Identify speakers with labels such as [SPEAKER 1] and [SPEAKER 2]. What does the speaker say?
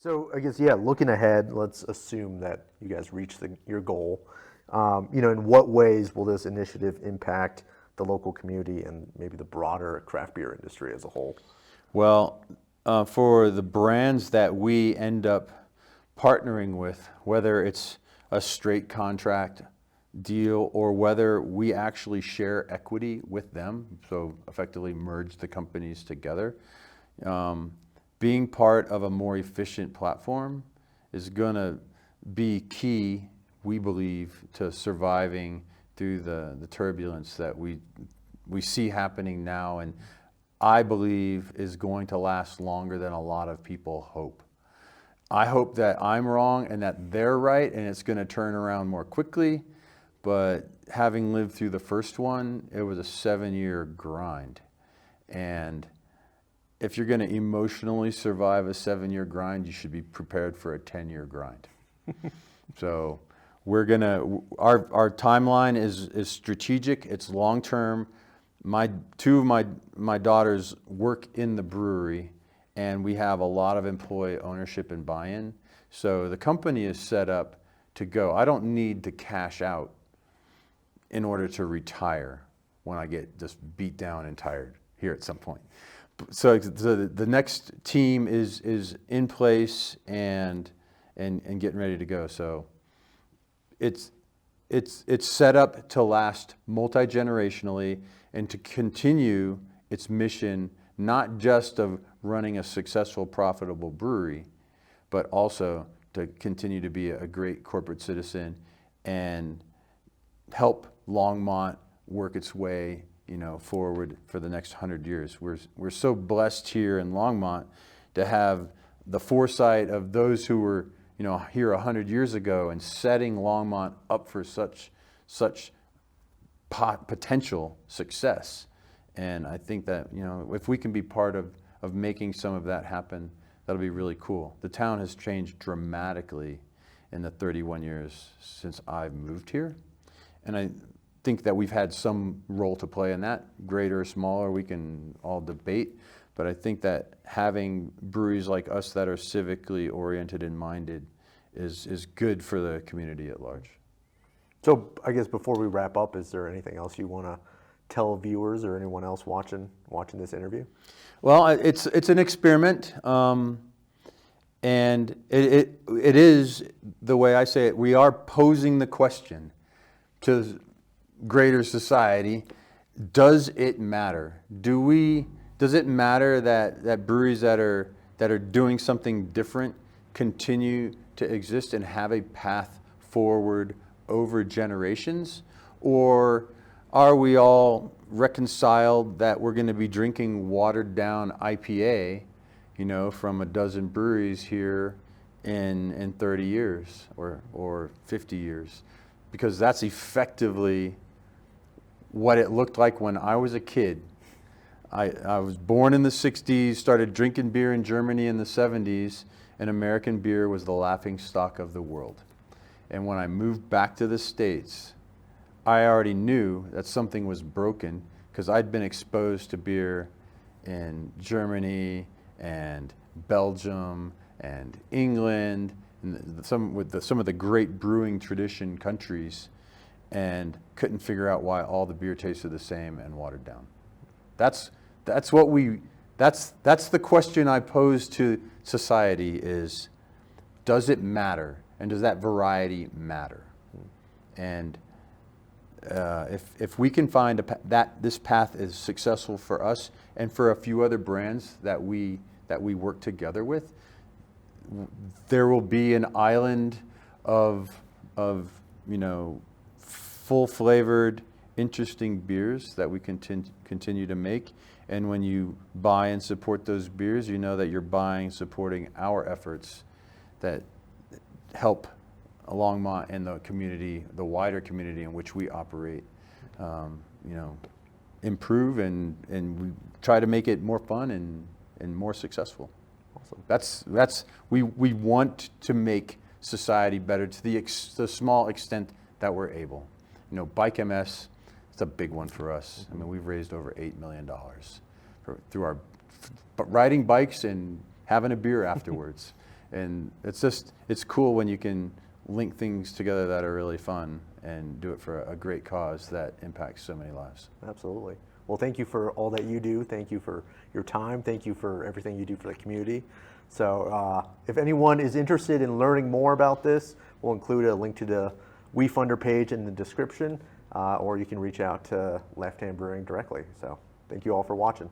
[SPEAKER 1] So I guess, yeah, looking ahead, let's assume that you guys reach your goal. In what ways will this initiative impact the local community and maybe the broader craft beer industry as a whole?
[SPEAKER 2] Well, for the brands that we end up partnering with, whether it's a straight contract deal or whether we actually share equity with them, so effectively merge the companies together, being part of a more efficient platform is going to be key, we believe, to surviving through the turbulence that we see happening now, and I believe is going to last longer than a lot of people hope. I hope that I'm wrong and that they're right and it's going to turn around more quickly, but having lived through the first one, it was a 7-year grind. And if you're going to emotionally survive a 7-year grind, you should be prepared for a 10-year grind. So our timeline is strategic, it's long-term. Two of my daughters work in the brewery, and we have a lot of employee ownership and buy-in. So the company is set up to go. I don't need to cash out in order to retire when I get just beat down and tired here at some point. So the next team is in place and getting ready to go. So it's set up to last multi-generationally and to continue its mission, not just of running a successful, profitable brewery, but also to continue to be a great corporate citizen and help Longmont work its way, forward for the next 100 years. We're so blessed here in Longmont to have the foresight of those who were, here 100 years ago and setting Longmont up for such potential success. And I think that, if we can be part of making some of that happen, that'll be really cool. The town has changed dramatically in the 31 years since I've moved here. And I think that we've had some role to play in that, greater or smaller, we can all debate. But I think that having breweries like us that are civically oriented and minded is good for the community at large.
[SPEAKER 1] So I guess before we wrap up, is there anything else you want to tell viewers or anyone else watching this interview?
[SPEAKER 2] Well, it's an experiment, and it is, the way I say it, we are posing the question to greater society: does it matter? Does it matter that breweries that are doing something different continue to exist and have a path forward over generations? Or are we all reconciled that we're going to be drinking watered down IPA, from a dozen breweries here in 30 years or 50 years? Because that's effectively what it looked like when I was a kid. I was born in the 60s, started drinking beer in Germany in the 70s, and American beer was the laughing stock of the world. And when I moved back to the States, I already knew that something was broken because I'd been exposed to beer in Germany and Belgium and England and some of the great brewing tradition countries, and couldn't figure out why all the beer tasted the same and watered down. That's the question I pose to society is, does it matter? And does that variety matter? And if we can find that this path is successful for us and for a few other brands that we work together with, there will be an island of full flavored, interesting beers that we continue to make. And when you buy and support those beers, you know that you're supporting our efforts that help Longmont and the community, the wider community in which we operate, improve and we try to make it more fun and more successful. Awesome. We want to make society better to the small extent that we're able. Bike MS, it's a big one for us. I mean, we've raised over $8 million through our riding bikes and having a beer afterwards. And it's cool when you can link things together that are really fun and do it for a great cause that impacts so many lives.
[SPEAKER 1] Absolutely. Well, thank you for all that you do. Thank you for your time. Thank you for everything you do for the community. So if anyone is interested in learning more about this, we'll include a link to the WeFunder page in the description, or you can reach out to Left Hand Brewing directly. So thank you all for watching.